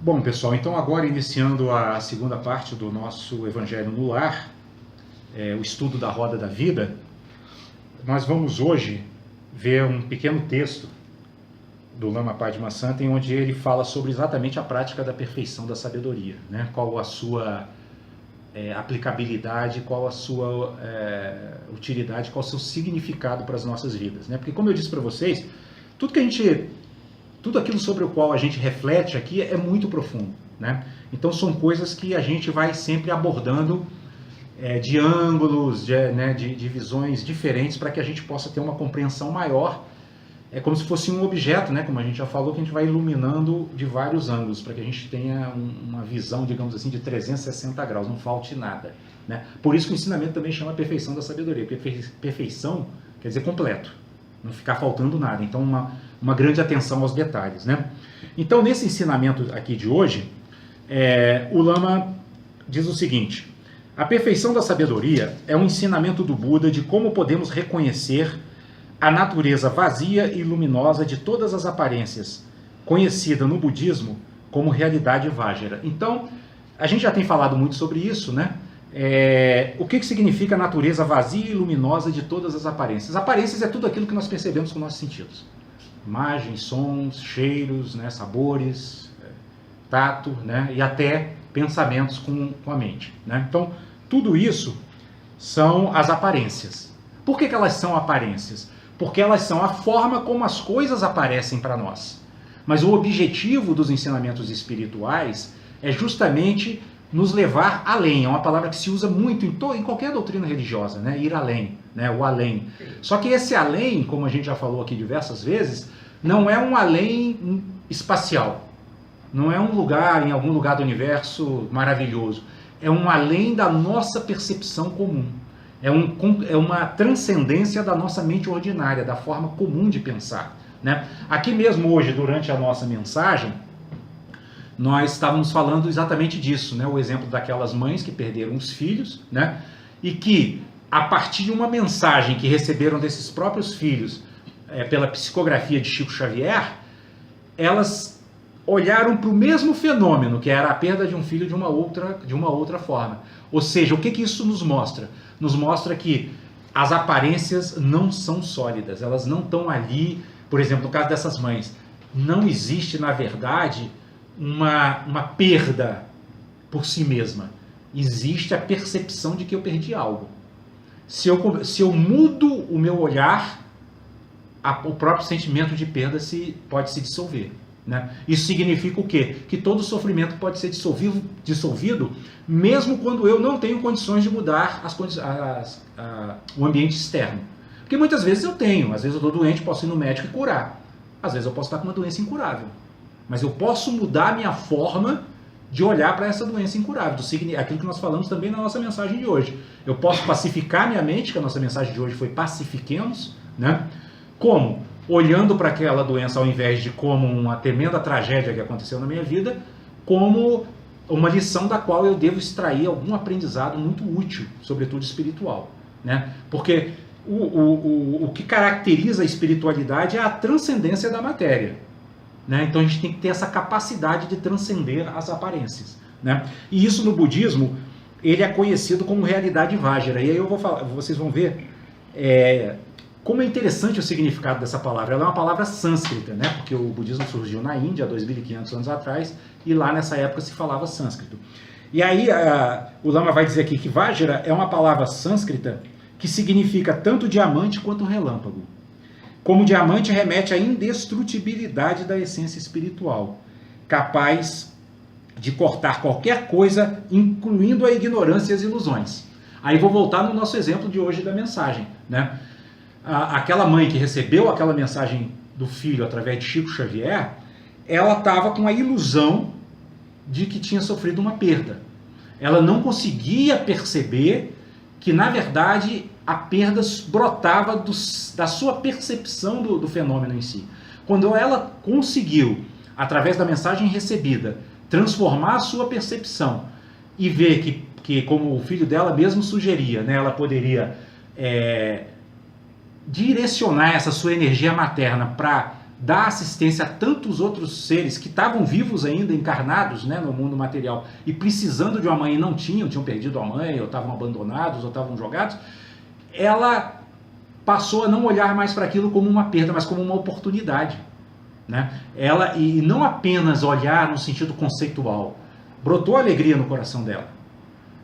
Bom, pessoal, então agora iniciando a segunda parte do nosso Evangelho no Lar, o estudo da Roda da Vida, nós vamos hoje ver um pequeno texto do Lama Padmasambhava, em onde ele fala sobre exatamente a prática da perfeição da sabedoria, né? Qual a sua aplicabilidade, qual a sua utilidade, qual o seu significado para as nossas vidas, né? Porque, como eu disse para vocês, tudo aquilo sobre o qual a gente reflete aqui é muito profundo, né? Então são coisas que a gente vai sempre abordando de ângulos, de visões diferentes, para que a gente possa ter uma compreensão maior. É como se fosse um objeto, né? Como a gente já falou, que a gente vai iluminando de vários ângulos, para que a gente tenha uma visão, digamos assim, de 360 graus, não falte nada, né? Por isso que o ensinamento também chama perfeição da sabedoria, porque perfeição quer dizer completo, não ficar faltando nada. Então uma grande atenção aos detalhes, né? Então, nesse ensinamento aqui de hoje, o Lama diz o seguinte: a perfeição da sabedoria é um ensinamento do Buda de como podemos reconhecer a natureza vazia e luminosa de todas as aparências, conhecida no budismo como realidade Vajra. Então, a gente já tem falado muito sobre isso, né? O que significa a natureza vazia e luminosa de todas as aparências? Aparências é tudo aquilo que nós percebemos com nossos sentidos. Imagens, sons, cheiros, né, sabores, tato, né, e até pensamentos com a mente, né? Então, tudo isso são as aparências. Por que elas são aparências? Porque elas são a forma como as coisas aparecem para nós. Mas o objetivo dos ensinamentos espirituais é justamente nos levar além. É uma palavra que se usa muito em qualquer doutrina religiosa, né? Ir além, né? O além. Só que esse além, como a gente já falou aqui diversas vezes, não é um além espacial. Não é um lugar, em algum lugar do universo maravilhoso. É um além da nossa percepção comum. É uma transcendência da nossa mente ordinária, da forma comum de pensar, né? Aqui mesmo hoje, durante a nossa mensagem, nós estávamos falando exatamente disso, né? O exemplo daquelas mães que perderam os filhos, né? E que, a partir de uma mensagem que receberam desses próprios filhos, pela psicografia de Chico Xavier, elas olharam para o mesmo fenômeno, que era a perda de um filho de uma outra forma. Ou seja, o que isso nos mostra? Nos mostra que as aparências não são sólidas, elas não estão ali. Por exemplo, no caso dessas mães, não existe, na verdade, uma perda por si mesma. Existe a percepção de que eu perdi algo. Se eu mudo o meu olhar, o próprio sentimento de perda pode se dissolver, né? Isso significa o quê? Que todo sofrimento pode ser dissolvido mesmo quando eu não tenho condições de mudar o ambiente externo. Porque muitas vezes eu tenho, às vezes eu estou doente, posso ir no médico e curar. Às vezes eu posso estar com uma doença incurável. Mas eu posso mudar a minha forma de olhar para essa doença incurável, aquilo que nós falamos também na nossa mensagem de hoje. Eu posso pacificar minha mente, que a nossa mensagem de hoje foi pacifiquemos, né? Como? Olhando para aquela doença, ao invés de como uma tremenda tragédia que aconteceu na minha vida, como uma lição da qual eu devo extrair algum aprendizado muito útil, sobretudo espiritual, né? Porque o que caracteriza a espiritualidade é a transcendência da matéria, né? Então a gente tem que ter essa capacidade de transcender as aparências, né? E isso no budismo, ele é conhecido como realidade Vajra. E aí vocês vão ver como é interessante o significado dessa palavra. Ela é uma palavra sânscrita, né? Porque o budismo surgiu na Índia há 2.500 anos atrás, e lá nessa época se falava sânscrito. E aí o Lama vai dizer aqui que Vajra é uma palavra sânscrita que significa tanto diamante quanto relâmpago. Como diamante remete à indestrutibilidade da essência espiritual, capaz de cortar qualquer coisa, incluindo a ignorância e as ilusões. Aí vou voltar no nosso exemplo de hoje da mensagem, né? Aquela mãe que recebeu aquela mensagem do filho através de Chico Xavier, ela estava com a ilusão de que tinha sofrido uma perda. Ela não conseguia perceber que, na verdade, a perda brotava da sua percepção do fenômeno em si. Quando ela conseguiu, através da mensagem recebida, transformar a sua percepção e ver que como o filho dela mesmo sugeria, né, ela poderia direcionar essa sua energia materna para dar assistência a tantos outros seres que estavam vivos ainda, encarnados, né, no mundo material, e precisando de uma mãe e não tinham perdido a mãe, ou estavam abandonados, ou estavam jogados, ela passou a não olhar mais para aquilo como uma perda, mas como uma oportunidade. Né? Ela, e não apenas olhar no sentido conceitual, brotou alegria no coração dela.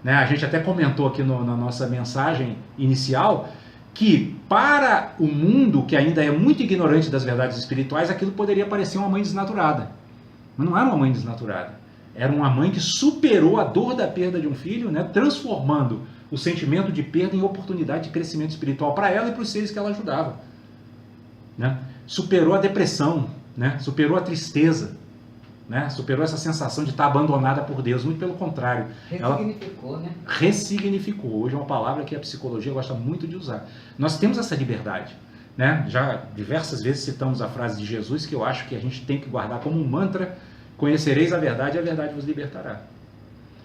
Né? A gente até comentou aqui na nossa mensagem inicial que para o mundo que ainda é muito ignorante das verdades espirituais, aquilo poderia parecer uma mãe desnaturada. Mas não era uma mãe desnaturada. Era uma mãe que superou a dor da perda de um filho, né? Transformando o sentimento de perda em oportunidade de crescimento espiritual para ela e para os seres que ela ajudava. Né? Superou a depressão, né? Superou a tristeza, né? Superou essa sensação de estar abandonada por Deus, muito pelo contrário. Ressignificou, né? Ressignificou. Hoje é uma palavra que a psicologia gosta muito de usar. Nós temos essa liberdade. Né? Já diversas vezes citamos a frase de Jesus, que eu acho que a gente tem que guardar como um mantra: conhecereis a verdade e a verdade vos libertará.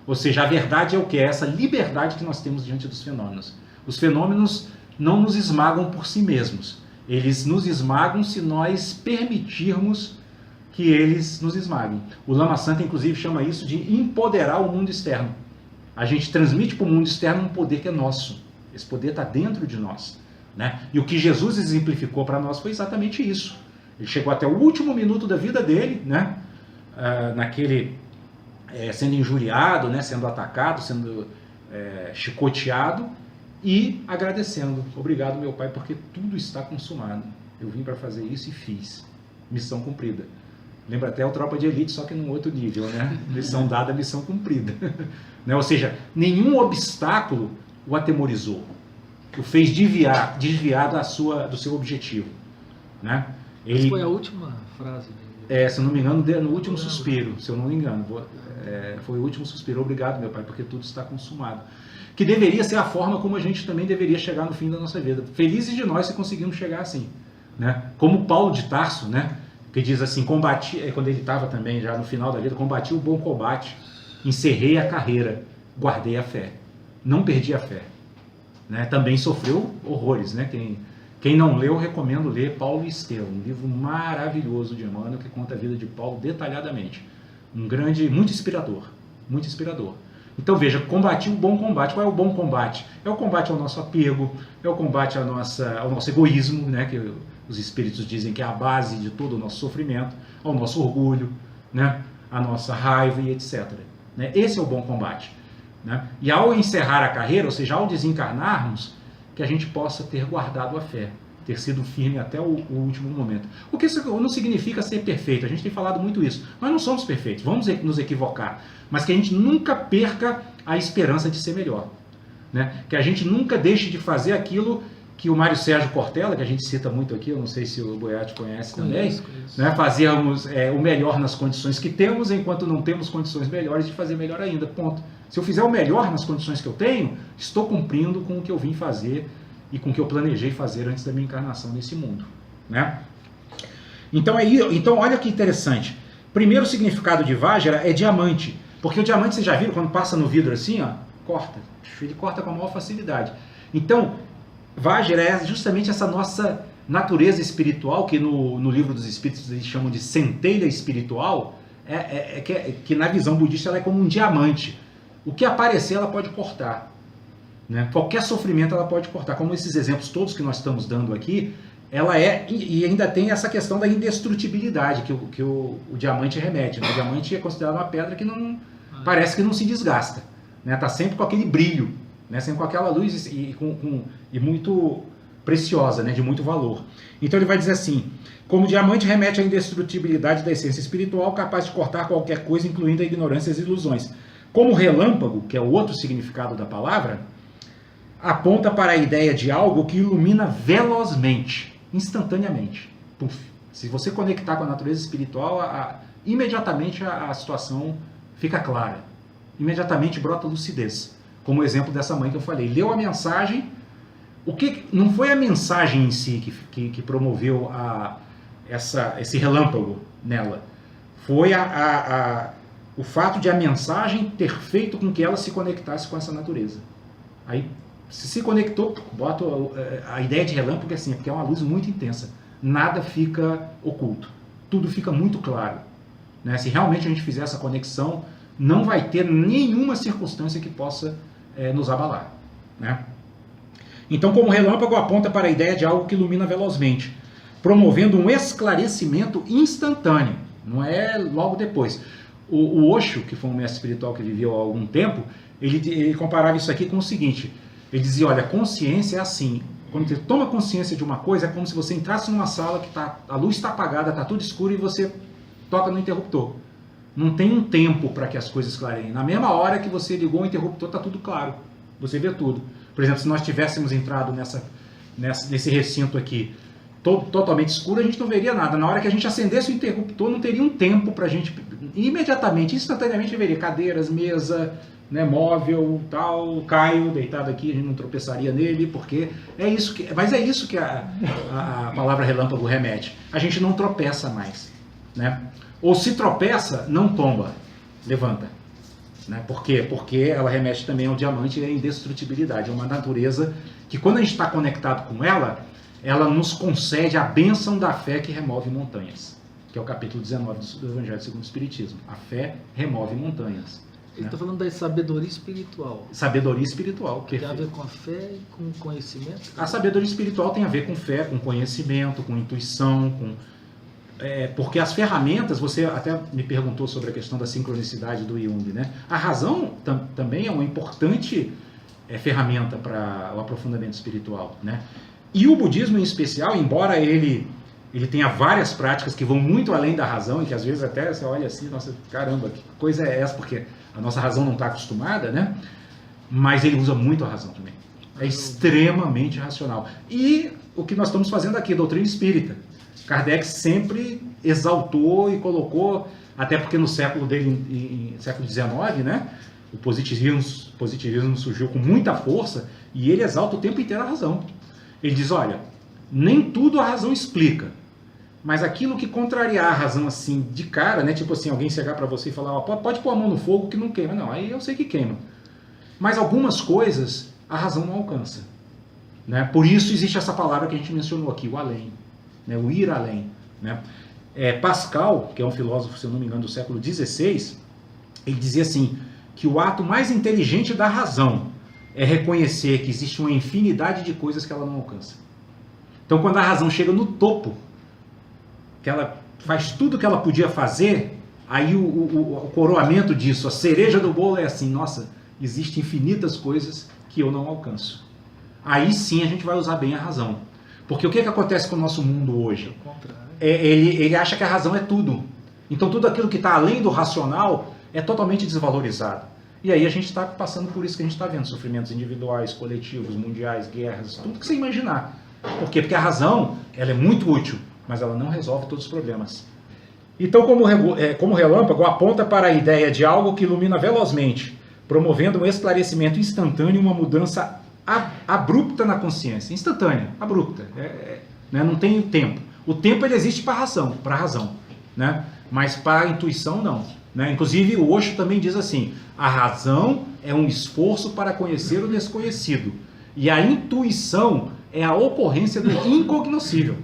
Ou seja, a verdade é o que? É essa liberdade que nós temos diante dos fenômenos. Os fenômenos não nos esmagam por si mesmos. Eles nos esmagam se nós permitirmos que eles nos esmaguem. O Lama Santa, inclusive, chama isso de empoderar o mundo externo. A gente transmite para o mundo externo um poder que é nosso. Esse poder está dentro de nós. Né? E o que Jesus exemplificou para nós foi exatamente isso. Ele chegou até o último minuto da vida dele, né? Sendo injuriado, né? Sendo atacado, sendo chicoteado, e agradecendo. Obrigado, meu Pai, porque tudo está consumado. Eu vim para fazer isso e fiz. Missão cumprida. Lembra até o Tropa de Elite, só que num outro nível, né? Missão dada, missão cumprida. Né? Ou seja, nenhum obstáculo o atemorizou, o fez desviar do seu objetivo. Né? Essa foi a última frase dele. Se eu não me engano, no último suspiro, se eu não me engano. Foi o último suspiro. Obrigado, meu Pai, porque tudo está consumado. Que deveria ser a forma como a gente também deveria chegar no fim da nossa vida. Felizes de nós se conseguimos chegar assim. Né? Como Paulo de Tarso, né? Que diz assim, combati, quando ele estava também já no final da vida, combati o bom combate, encerrei a carreira, guardei a fé. Não perdi a fé. Né? Também sofreu horrores. Né? Quem não leu, recomendo ler Paulo e Estevão, um livro maravilhoso de Emmanuel que conta a vida de Paulo detalhadamente. Muito inspirador, muito inspirador. Então veja, combati o bom combate. Qual é o bom combate? É o combate ao nosso apego, é o combate ao nosso egoísmo, né? Que os espíritos dizem que é a base de todo o nosso sofrimento, ao nosso orgulho, né? A nossa raiva e etc. Né? Esse é o bom combate. Né? E ao encerrar a carreira, ou seja, ao desencarnarmos, que a gente possa ter guardado a fé, ter sido firme até o último momento. O que isso não significa ser perfeito, a gente tem falado muito isso. Nós não somos perfeitos, vamos nos equivocar, mas que a gente nunca perca a esperança de ser melhor. Né? Que a gente nunca deixe de fazer aquilo que o Mário Sérgio Cortella, que a gente cita muito aqui, eu não sei se o Boiati conhece também, né? Fazermos o melhor nas condições que temos, enquanto não temos condições melhores de fazer melhor ainda, ponto. Se eu fizer o melhor nas condições que eu tenho, estou cumprindo com o que eu vim fazer e com o que eu planejei fazer antes da minha encarnação nesse mundo. Né? Então olha que interessante. Primeiro significado de Vajra é diamante, porque o diamante, vocês já viram, quando passa no vidro assim, ó, corta. Ele corta com a maior facilidade. Então, Vajra é justamente essa nossa natureza espiritual, que no livro dos Espíritos eles chamam de centelha espiritual, que na visão budista ela é como um diamante. O que aparecer ela pode cortar. Né? Qualquer sofrimento ela pode cortar. Como esses exemplos todos que nós estamos dando aqui, ela e ainda tem essa questão da indestrutibilidade que o diamante remete. Né? O diamante é considerado uma pedra que não parece que não se desgasta. Né? Tá sempre com aquele brilho. Né, sempre com aquela luz e muito preciosa, né, de muito valor. Então ele vai dizer assim: como diamante remete à indestrutibilidade da essência espiritual, capaz de cortar qualquer coisa, incluindo a ignorância e as ilusões. Como relâmpago, que é o outro significado da palavra, aponta para a ideia de algo que ilumina velozmente, instantaneamente. Puf. Se você conectar com a natureza espiritual, imediatamente a situação fica clara. Imediatamente brota lucidez. Como o exemplo dessa mãe que eu falei. Leu a mensagem, não foi a mensagem em si que promoveu esse relâmpago nela. Foi o fato de a mensagem ter feito com que ela se conectasse com essa natureza. Aí, se conectou, bota a ideia de relâmpago assim, porque é uma luz muito intensa. nada fica oculto. Tudo fica muito claro. Né? Se realmente a gente fizer essa conexão, não vai ter nenhuma circunstância que possa nos abalar. Né? Então, como relâmpago aponta para a ideia de algo que ilumina velozmente, promovendo um esclarecimento instantâneo, não é logo depois. O Osho, que foi um mestre espiritual que viveu há algum tempo, ele comparava isso aqui com o seguinte, ele dizia, olha, consciência é assim, quando você toma consciência de uma coisa, é como se você entrasse numa sala que a luz está apagada, está tudo escuro e você toca no interruptor. Não tem um tempo para que as coisas clareiem. Na mesma hora que você ligou o interruptor, está tudo claro, você vê tudo. Por exemplo, se nós tivéssemos entrado nesse recinto aqui, totalmente escuro, a gente não veria nada. Na hora que a gente acendesse o interruptor, não teria um tempo para a gente... Imediatamente, instantaneamente, veria cadeiras, mesa, né, móvel, tal, Caio deitado aqui, a gente não tropeçaria nele, porque é isso que... Mas é isso que a palavra relâmpago remete. A gente não tropeça mais. Né? Ou se tropeça, não tomba, levanta. Né? Por quê? Porque ela remete também ao diamante e à indestrutibilidade. É uma natureza que, quando a gente está conectado com ela, ela nos concede a bênção da fé que remove montanhas, que é o capítulo 19 do Evangelho segundo o Espiritismo. A fé remove montanhas. Ele está falando da sabedoria espiritual. Sabedoria espiritual. Tem a ver com a fé e com conhecimento? A sabedoria espiritual tem a ver com fé, com conhecimento, com intuição, porque as ferramentas, você até me perguntou sobre a questão da sincronicidade do Jung, né? A razão também é uma importante ferramenta para o aprofundamento espiritual, né? E o budismo em especial, embora ele tenha várias práticas que vão muito além da razão, e que às vezes até você olha assim, nossa, caramba, que coisa é essa? Porque a nossa razão não está acostumada, né? Mas ele usa muito a razão também. É extremamente racional. E o que nós estamos fazendo aqui, doutrina espírita. Kardec sempre exaltou e colocou, até porque no século dele, século XIX, né, o positivismo surgiu com muita força e ele exalta o tempo inteiro a razão. Ele diz, olha, nem tudo a razão explica, mas aquilo que contrariar a razão assim de cara, né, tipo assim, alguém chegar para você e falar, pode pôr a mão no fogo que não queima. Não, aí eu sei que queima. Mas algumas coisas a razão não alcança. Né? Por isso existe essa palavra que a gente mencionou aqui, o além. Né, o ir além. Né? Pascal, que é um filósofo, se eu não me engano, do século XVI, ele dizia assim, que o ato mais inteligente da razão é reconhecer que existe uma infinidade de coisas que ela não alcança. Então, quando a razão chega no topo, que ela faz tudo que ela podia fazer, aí o coroamento disso, a cereja do bolo é assim, nossa, existem infinitas coisas que eu não alcanço. Aí sim a gente vai usar bem a razão. Porque o que acontece com o nosso mundo hoje? Ele acha que a razão é tudo. Então tudo aquilo que está além do racional é totalmente desvalorizado. E aí a gente está passando por isso que a gente está vendo. Sofrimentos individuais, coletivos, mundiais, guerras, tudo que você imaginar. Por quê? Porque a razão ela é muito útil, mas ela não resolve todos os problemas. Então, como relâmpago, aponta para a ideia de algo que ilumina velozmente, promovendo um esclarecimento instantâneo e uma mudança abrupta na consciência, instantânea, abrupta, né? Não tem tempo. O tempo ele existe para a razão, né? Mas para a intuição não. Né? Inclusive o Osho também diz assim, a razão é um esforço para conhecer o desconhecido e a intuição é a ocorrência do incognoscível.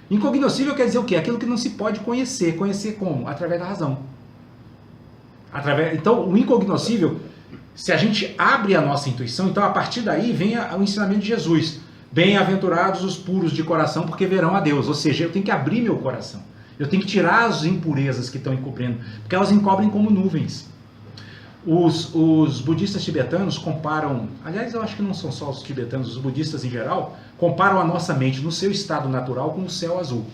Incognoscível quer dizer o quê? Aquilo que não se pode conhecer. Conhecer como? Através da razão. Então o incognoscível, se a gente abre a nossa intuição, então a partir daí vem o ensinamento de Jesus. Bem-aventurados os puros de coração, porque verão a Deus. Ou seja, eu tenho que abrir meu coração. Eu tenho que tirar as impurezas que estão encobrindo, porque elas encobrem como nuvens. Os budistas tibetanos comparam, aliás, eu acho que não são só os tibetanos, os budistas em geral, comparam a nossa mente no seu estado natural com o céu azul.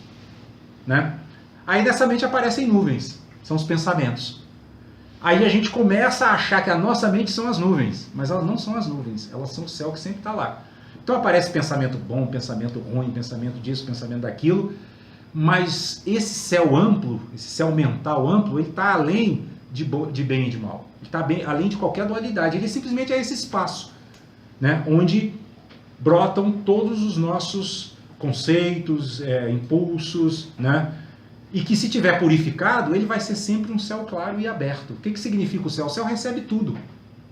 Né? Aí nessa mente aparecem nuvens, são os pensamentos. Aí a gente começa a achar que a nossa mente são as nuvens, mas elas não são as nuvens, elas são o céu que sempre está lá. Então aparece pensamento bom, pensamento ruim, pensamento disso, pensamento daquilo, mas esse céu amplo, esse céu mental amplo, ele está além de bem e de mal, ele está além de qualquer dualidade, ele simplesmente é esse espaço, né, onde brotam todos os nossos conceitos, impulsos, né, e que se tiver purificado, ele vai ser sempre um céu claro e aberto. O que significa o céu? O céu recebe tudo,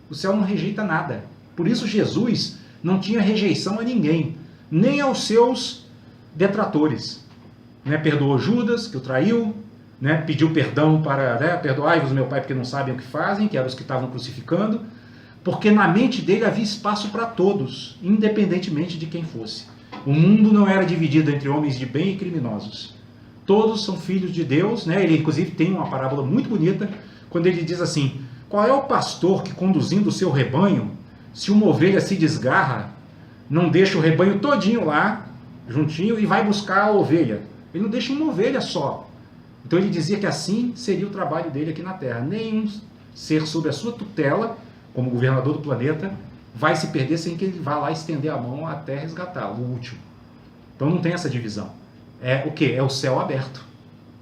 o céu não rejeita nada. Por isso Jesus não tinha rejeição a ninguém, nem aos seus detratores. né, perdoou Judas, que o traiu, né, pediu perdão para, né, perdoai-vos, meu Pai, porque não sabem o que fazem, que eram os que estavam crucificando, porque na mente dele havia espaço para todos, independentemente de quem fosse. O mundo não era dividido entre homens de bem e criminosos. Todos são filhos de Deus, né? Ele inclusive tem uma parábola muito bonita, quando ele diz assim, qual é o pastor que conduzindo o seu rebanho, se uma ovelha se desgarra, não deixa o rebanho todinho lá, juntinho, e vai buscar a ovelha? Ele não deixa uma ovelha só. Então ele dizia que assim seria o trabalho dele aqui na Terra. Nenhum ser sob a sua tutela, como governador do planeta, vai se perder sem que ele vá lá estender a mão até resgatá-lo, o último. Então não tem essa divisão. É o quê? É o céu aberto.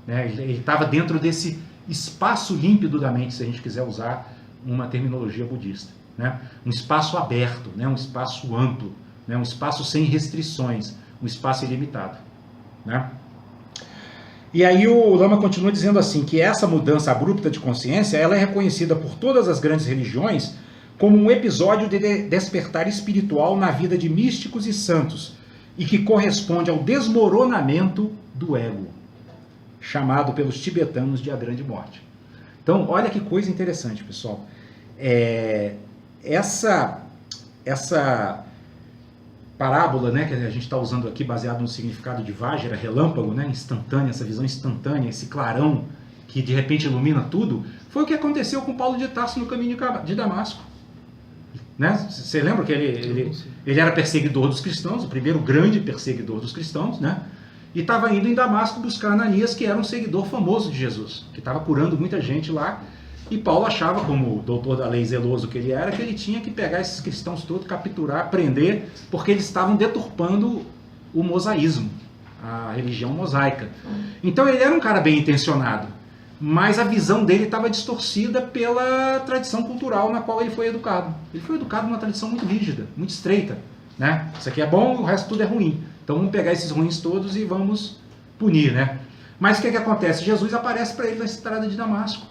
Né? Ele estava dentro desse espaço límpido da mente, se a gente quiser usar uma terminologia budista. Né? Um espaço aberto, né? Um espaço amplo, né? Um espaço sem restrições, um espaço ilimitado. Né? E aí o Lama continua dizendo assim, que essa mudança abrupta de consciência, ela é reconhecida por todas as grandes religiões como um episódio de despertar espiritual na vida de místicos e santos, e que corresponde ao desmoronamento do ego, chamado pelos tibetanos de a grande morte. Então, olha que coisa interessante, pessoal. Essa parábola, né, que a gente está usando aqui, baseado no significado de Vajra, relâmpago, né, instantânea, essa visão instantânea, esse clarão que de repente ilumina tudo, foi o que aconteceu com Paulo de Tarso no caminho de Damasco. Né? Você lembra que ele era perseguidor dos cristãos, o primeiro grande perseguidor dos cristãos, né? E estava indo em Damasco buscar Ananias, que era um seguidor famoso de Jesus, que estava curando muita gente lá, e Paulo achava, como o doutor da lei zeloso que ele era, que ele tinha que pegar esses cristãos todos, capturar, prender, porque eles estavam deturpando o mosaísmo, a religião mosaica. Então ele era um cara bem intencionado, mas a visão dele estava distorcida pela tradição cultural na qual ele foi educado. Ele foi educado numa tradição muito rígida, muito estreita. Né? Isso aqui é bom, o resto tudo é ruim. Então vamos pegar esses ruins todos e vamos punir. Né? Mas o que acontece? Jesus aparece para ele na estrada de Damasco.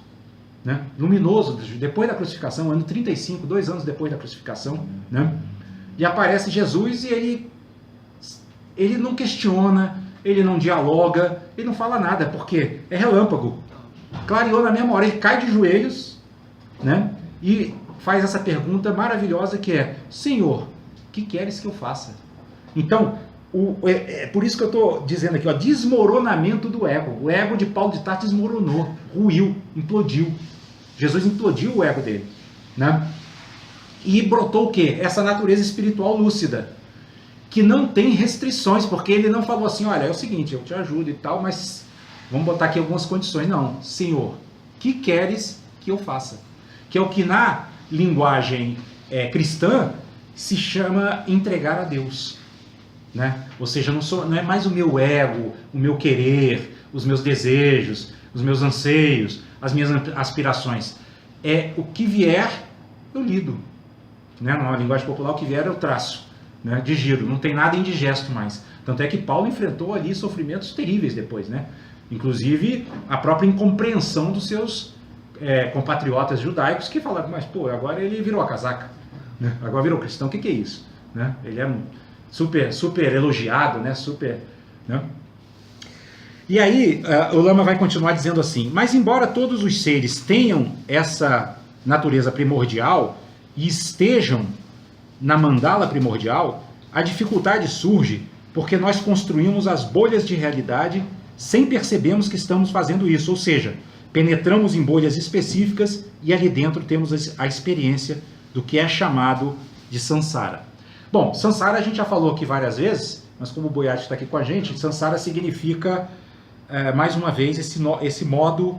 Né? Luminoso, depois da crucificação, ano 35, 2 anos depois da crucificação. Né? E aparece Jesus e ele não questiona, ele não dialoga, ele não fala nada, porque é relâmpago. Clareou na mesma hora, ele cai de joelhos, né? E faz essa pergunta maravilhosa que é: Senhor, que queres que eu faça? Então, é por isso que eu estou dizendo aqui, ó, desmoronamento do ego. O ego de Paulo de Tarso desmoronou, ruiu, implodiu. Jesus implodiu o ego dele. Né? E brotou o quê? Essa natureza espiritual lúcida, que não tem restrições, porque ele não falou assim, olha, é o seguinte, eu te ajudo e tal, mas vamos botar aqui algumas condições. Não, Senhor, que queres que eu faça? Que é o que na linguagem cristã se chama entregar a Deus. Né? Ou seja, não é mais o meu ego, o meu querer, os meus desejos, os meus anseios, as minhas aspirações. É o que vier, eu lido. Né? Na linguagem popular, o que vier eu traço. Né? Digiro, não tem nada indigesto mais. Tanto é que Paulo enfrentou ali sofrimentos terríveis depois, né? Inclusive a própria incompreensão dos seus compatriotas judaicos que falaram, mas pô, agora ele virou a casaca, né? Agora virou cristão, o que é isso? Né? Ele é super elogiado, né? Né? E aí o Lama vai continuar dizendo assim, mas embora todos os seres tenham essa natureza primordial e estejam na mandala primordial, a dificuldade surge porque nós construímos as bolhas de realidade sem percebermos que estamos fazendo isso, ou seja, penetramos em bolhas específicas e ali dentro temos a experiência do que é chamado de samsara. Bom, samsara a gente já falou aqui várias vezes, mas como o Boiati está aqui com a gente, samsara significa, mais uma vez, esse modo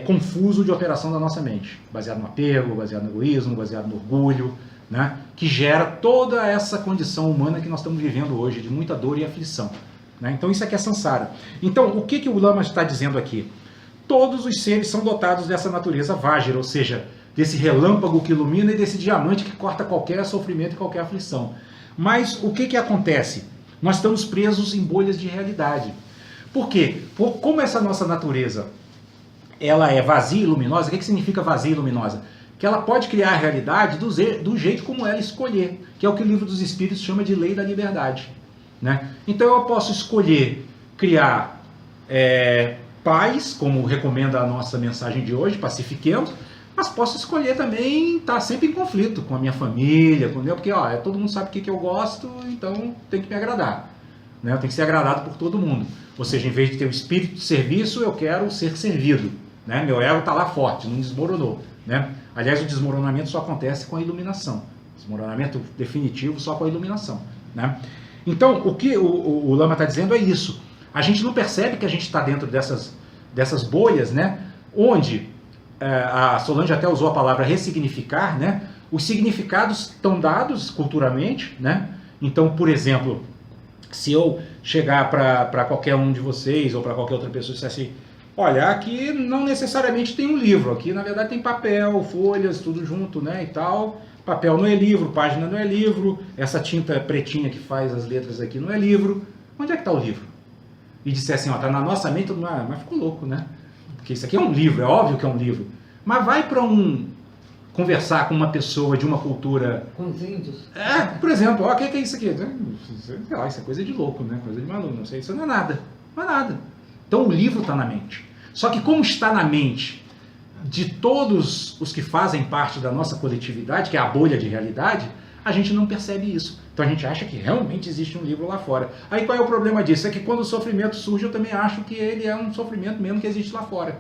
confuso de operação da nossa mente, baseado no apego, baseado no egoísmo, baseado no orgulho, né, que gera toda essa condição humana que nós estamos vivendo hoje, de muita dor e aflição. Né? Então isso aqui é samsara. Então o que o Lama está dizendo aqui? Todos os seres são dotados dessa natureza Vajra, ou seja, desse relâmpago que ilumina e desse diamante que corta qualquer sofrimento e qualquer aflição. Mas o que acontece? Nós estamos presos em bolhas de realidade. Por quê? Como essa nossa natureza ela é vazia e luminosa, o que significa vazia e luminosa? Que ela pode criar a realidade do jeito como ela escolher, que é o que o Livro dos Espíritos chama de lei da liberdade. Né? Então eu posso escolher criar paz, como recomenda a nossa mensagem de hoje, pacifiquemos, mas posso escolher também estar sempre em conflito com a minha família, porque todo mundo sabe o que eu gosto, então tem que me agradar. Né? Eu tenho que ser agradado por todo mundo. Ou seja, em vez de ter o espírito de serviço, eu quero ser servido. Né? Meu ego está lá forte, não desmoronou. Né? Aliás, o desmoronamento só acontece com a iluminação. Desmoronamento definitivo só com a iluminação. Né? Então, o que o Lama está dizendo é isso. A gente não percebe que a gente está dentro dessas bolhas, né? Onde a Solange até usou a palavra ressignificar, né? Os significados estão dados culturalmente, né? Então, por exemplo, se eu chegar para qualquer um de vocês ou para qualquer outra pessoa e disser assim, olha, aqui não necessariamente tem um livro, aqui na verdade tem papel, folhas, tudo junto, né, e tal. Papel não é livro, página não é livro, essa tinta pretinha que faz as letras aqui não é livro. Onde é que está o livro? E disser assim, tá na nossa mente, todo mundo, mas ficou louco, né? Porque isso aqui é um livro, é óbvio que é um livro. Mas vai para conversar com uma pessoa de uma cultura... Com os índios. Por exemplo, o que é isso aqui? Sei lá, isso é coisa de louco, né? Coisa de maluco, não sei, isso não é nada. Não é nada. Então o livro está na mente. Só que como está na mente de todos os que fazem parte da nossa coletividade, que é a bolha de realidade, a gente não percebe isso. Então a gente acha que realmente existe um livro lá fora. Aí qual é o problema disso? É que quando o sofrimento surge, eu também acho que ele é um sofrimento mesmo que existe lá fora.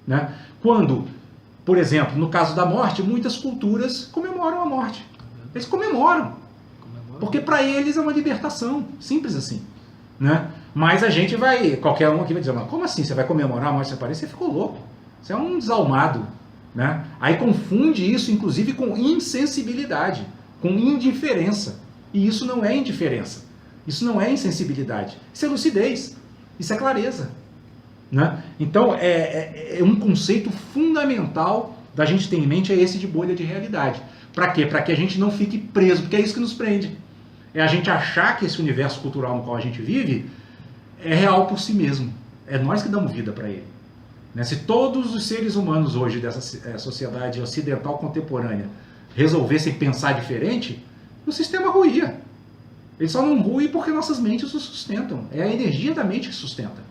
Né? Quando, por exemplo, no caso da morte, muitas culturas comemoram a morte. Eles comemoram. Porque para eles é uma libertação. Simples assim. Né? Mas a gente vai, qualquer um aqui vai dizer, mas como assim? Você vai comemorar a morte de Aparecida? Você ficou louco. Você é um desalmado. Né? Aí confunde isso, inclusive, com insensibilidade, com indiferença. E isso não é indiferença. Isso não é insensibilidade. Isso é lucidez. Isso é clareza. Né? Então, é um conceito fundamental da gente ter em mente, é esse de bolha de realidade. Para quê? Para que a gente não fique preso, porque é isso que nos prende. É a gente achar que esse universo cultural no qual a gente vive é real por si mesmo. É nós que damos vida para ele. Né? Se todos os seres humanos hoje dessa sociedade ocidental contemporânea resolvessem pensar diferente, o sistema ruía. Ele só não rui porque nossas mentes o sustentam. É a energia da mente que sustenta.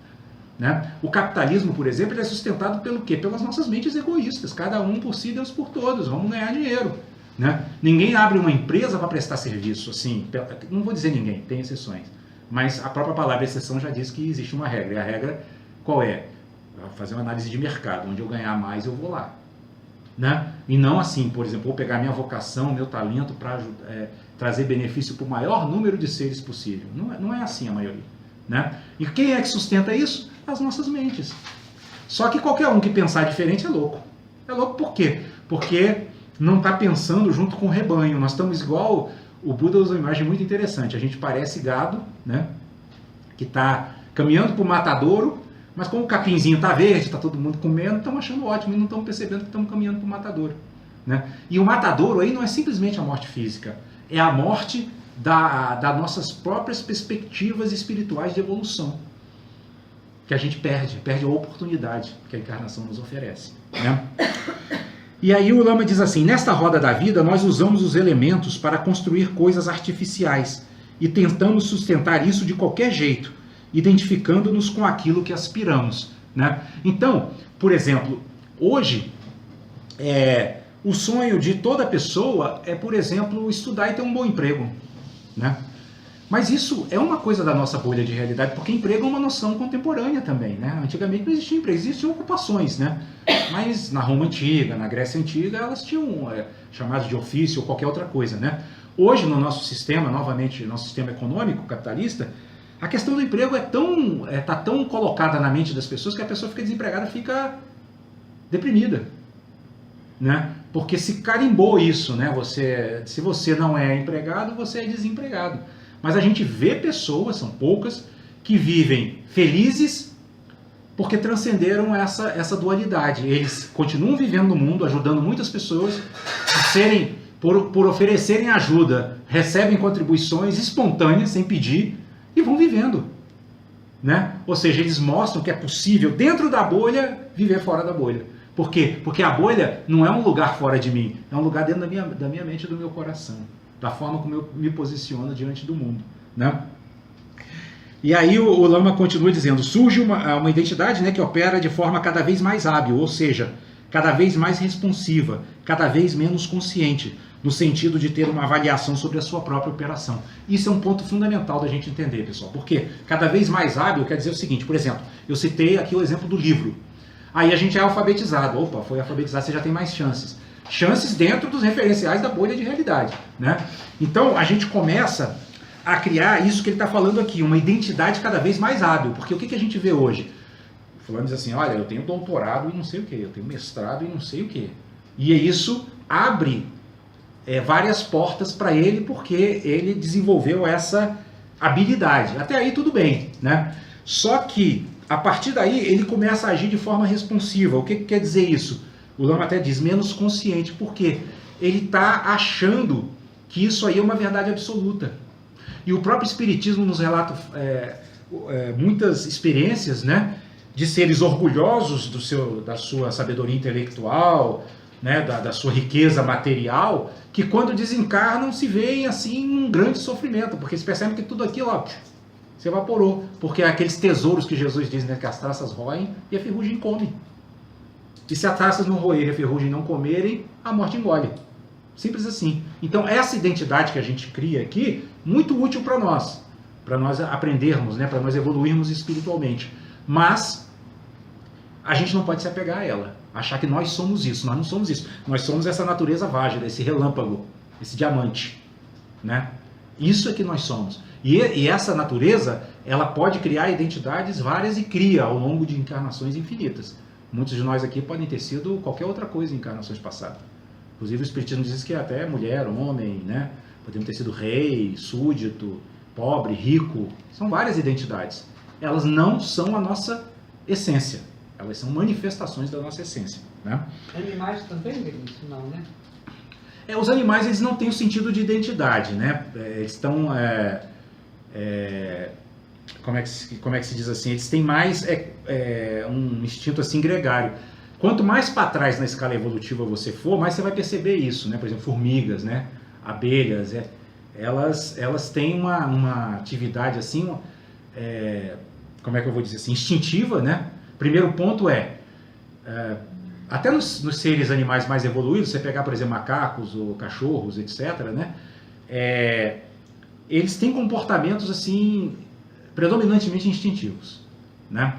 Né? O capitalismo, por exemplo, ele é sustentado pelo quê? Pelas nossas mentes egoístas. Cada um por si, Deus por todos. Vamos ganhar dinheiro. Né? Ninguém abre uma empresa para prestar serviço. Assim, não vou dizer ninguém, tem exceções. Mas a própria palavra exceção já diz que existe uma regra. E a regra qual é? Fazer uma análise de mercado. Onde eu ganhar mais, eu vou lá. Né? E não assim, por exemplo, vou pegar minha vocação, meu talento para trazer benefício para o maior número de seres possível. Não é assim a maioria. Né? E quem é que sustenta isso? As nossas mentes. Só que qualquer um que pensar diferente é louco. É louco por quê? Porque não está pensando junto com o rebanho. Nós estamos igual... O Buda usa uma imagem muito interessante. A gente parece gado, né? Que está caminhando para o matadouro, mas como o capinzinho está verde, está todo mundo comendo, estamos achando ótimo e não estamos percebendo que estamos caminhando para o matadouro. Né? E o matadouro aí não é simplesmente a morte física, é a morte das nossas próprias perspectivas espirituais de evolução. Que a gente perde a oportunidade que a encarnação nos oferece. Né? E aí o Lama diz assim, nesta roda da vida nós usamos os elementos para construir coisas artificiais e tentamos sustentar isso de qualquer jeito, identificando-nos com aquilo que aspiramos. Né? Então, por exemplo, hoje, o sonho de toda pessoa é, por exemplo, estudar e ter um bom emprego. Né? Mas isso é uma coisa da nossa bolha de realidade, porque emprego é uma noção contemporânea também. Né? Antigamente não existia emprego, existiam ocupações. Né? Mas na Roma Antiga, na Grécia Antiga, elas tinham chamados de ofício ou qualquer outra coisa. Né? Hoje, no nosso sistema, novamente, nosso sistema econômico capitalista, a questão do emprego está tão colocada na mente das pessoas que a pessoa fica desempregada, fica deprimida. Né? Porque se carimbou isso, né? Se você não é empregado, você é desempregado. Mas a gente vê pessoas, são poucas, que vivem felizes porque transcenderam essa dualidade. Eles continuam vivendo no mundo, ajudando muitas pessoas, por oferecerem ajuda, recebem contribuições espontâneas, sem pedir, e vão vivendo. Né? Ou seja, eles mostram que é possível, dentro da bolha, viver fora da bolha. Por quê? Porque a bolha não é um lugar fora de mim, é um lugar dentro da minha mente e do meu coração, da forma como eu me posiciono diante do mundo. Né? E aí o Lama continua dizendo, surge uma identidade, né, que opera de forma cada vez mais hábil, ou seja, cada vez mais responsiva, cada vez menos consciente, no sentido de ter uma avaliação sobre a sua própria operação. Isso é um ponto fundamental da gente entender, pessoal, porque cada vez mais hábil quer dizer o seguinte, por exemplo, eu citei aqui o exemplo do livro. Aí a gente é alfabetizado, opa, foi alfabetizado, você já tem mais chances. Chances dentro dos referenciais da bolha de realidade, né? Então a gente começa a criar isso que ele está falando aqui, uma identidade cada vez mais hábil, porque o que a gente vê hoje? Fulano diz assim, olha, eu tenho doutorado e não sei o que, eu tenho mestrado e não sei o que. E isso abre várias portas para ele, porque ele desenvolveu essa habilidade. Até aí tudo bem, né? Só que, a partir daí, ele começa a agir de forma responsiva. O que quer dizer isso? O Lama até diz, menos consciente, porque ele está achando que isso aí é uma verdade absoluta. E o próprio Espiritismo nos relata muitas experiências, né, de seres orgulhosos da sua sabedoria intelectual, né, da sua riqueza material, que quando desencarnam se veem assim num grande sofrimento, porque eles percebem que tudo aquilo ó, se evaporou, porque é aqueles tesouros que Jesus diz, né, que as traças roem e a ferrugem come. E se as traças não roerem e a ferrugem não comerem, a morte engole. Simples assim. Então essa identidade que a gente cria aqui, muito útil para nós aprendermos, né, para nós evoluirmos espiritualmente. Mas a gente não pode se apegar a ela, achar que nós somos isso. Nós não somos isso. Nós somos essa natureza vágida, esse relâmpago, esse diamante, né? Isso é que nós somos. E essa natureza, ela pode criar identidades várias e cria ao longo de encarnações infinitas. Muitos de nós aqui podem ter sido qualquer outra coisa em encarnações passadas. Inclusive o Espiritismo diz que até mulher, homem, né? Podemos ter sido rei, súdito, pobre, rico. São várias identidades. Elas não são a nossa essência. Elas são manifestações da nossa essência, né? Animais também, isso não, né? Os animais, eles não têm o sentido de identidade, né? Eles estão... como é que se diz assim? Eles têm mais um instinto assim gregário. Quanto mais para trás na escala evolutiva você for, mais você vai perceber isso, né? Por exemplo, formigas, né? Abelhas, elas têm uma atividade assim, como é que eu vou dizer assim, instintiva, né? Primeiro ponto até nos seres animais mais evoluídos, você pegar, por exemplo, macacos ou cachorros, etc., né? Eles têm comportamentos assim predominantemente instintivos, né?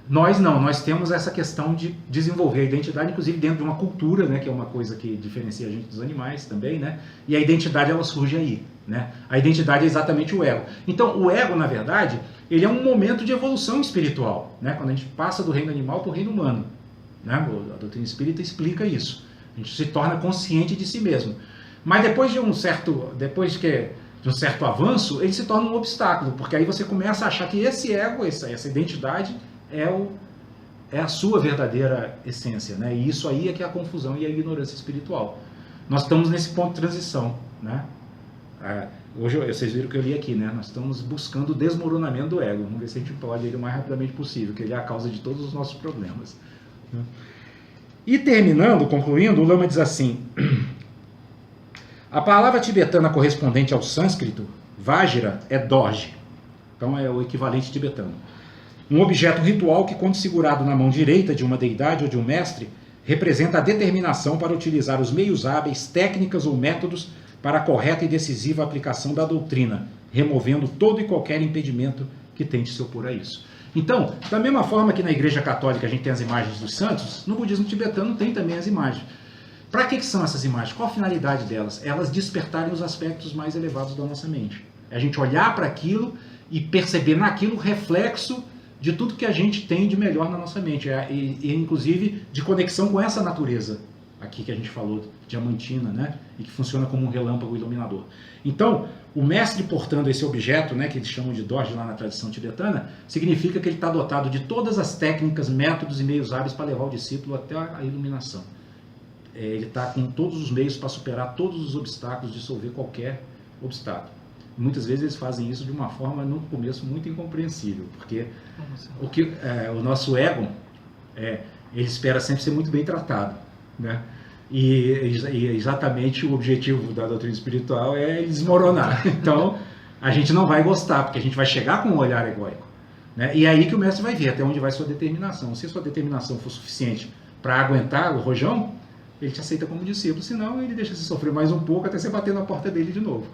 Nós não, nós temos essa questão de desenvolver a identidade, inclusive dentro de uma cultura, né, que é uma coisa que diferencia a gente dos animais também, né? E a identidade, ela surge aí, né? A identidade é exatamente o ego. Então, o ego, na verdade, ele é um momento de evolução espiritual, né? Quando a gente passa do reino animal para o reino humano, né? A doutrina espírita explica isso. A gente se torna consciente de si mesmo. Mas depois de um certo avanço, ele se torna um obstáculo, porque aí você começa a achar que esse ego, essa identidade, é a sua verdadeira essência, né? E isso aí é que é a confusão e a ignorância espiritual. Nós estamos nesse ponto de transição, né? Hoje, vocês viram que eu li aqui, né? Nós estamos buscando o desmoronamento do ego. Vamos ver se a gente pode ir o mais rapidamente possível, que ele é a causa de todos os nossos problemas. E terminando, concluindo, o Lama diz assim: a palavra tibetana correspondente ao sânscrito, Vajra, é Doge. Então é o equivalente tibetano. Um objeto ritual que, quando segurado na mão direita de uma deidade ou de um mestre, representa a determinação para utilizar os meios hábeis, técnicas ou métodos para a correta e decisiva aplicação da doutrina, removendo todo e qualquer impedimento que tente se opor a isso. Então, da mesma forma que na Igreja Católica a gente tem as imagens dos santos, no budismo tibetano tem também as imagens. Para que são essas imagens? Qual a finalidade delas? Elas despertarem os aspectos mais elevados da nossa mente. É a gente olhar para aquilo e perceber naquilo o reflexo de tudo que a gente tem de melhor na nossa mente, e inclusive de conexão com essa natureza aqui que a gente falou, diamantina, né? E que funciona como um relâmpago iluminador. Então, o mestre portando esse objeto, né, que eles chamam de Doge lá na tradição tibetana, significa que ele está dotado de todas as técnicas, métodos e meios hábeis para levar o discípulo até a iluminação. Ele está com todos os meios para superar todos os obstáculos, dissolver qualquer obstáculo. Muitas vezes eles fazem isso de uma forma, no começo, muito incompreensível, porque o nosso ego, ele espera sempre ser muito bem tratado, né? E exatamente o objetivo da doutrina espiritual é desmoronar. Então, a gente não vai gostar, porque a gente vai chegar com um olhar egóico. Né? E é aí que o mestre vai ver até onde vai sua determinação. Se sua determinação for suficiente para aguentar o rojão, ele te aceita como discípulo, senão ele deixa você sofrer mais um pouco até você bater na porta dele de novo.